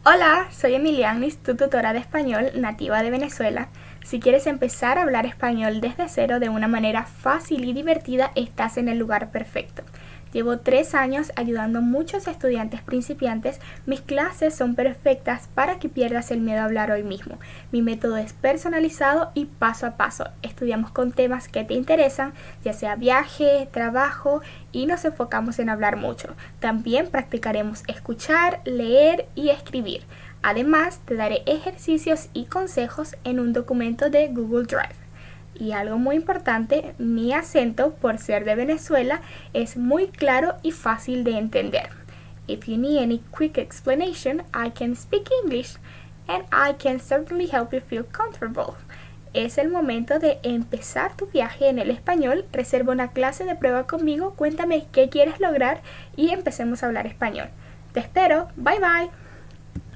Hola, soy Emiliannys, tu tutora de español nativa de Venezuela. Si quieres empezar a hablar español desde cero de una manera fácil y divertida, estás en el lugar perfecto. Llevo 3 años ayudando a muchos estudiantes principiantes. Mis clases son perfectas para que pierdas el miedo a hablar hoy mismo. Mi método es personalizado y paso a paso. Estudiamos con temas que te interesan, ya sea viaje, trabajo, y nos enfocamos en hablar mucho. También practicaremos escuchar, leer y escribir. Además, te daré ejercicios y consejos en un documento de Google Drive. Y algo muy importante, mi acento, por ser de Venezuela, es muy claro y fácil de entender. If you need any quick explanation, I can speak English and I can certainly help you feel comfortable. Es el momento de empezar tu viaje en el español. Reserva una clase de prueba conmigo, cuéntame qué quieres lograr y empecemos a hablar español. Te espero, bye bye.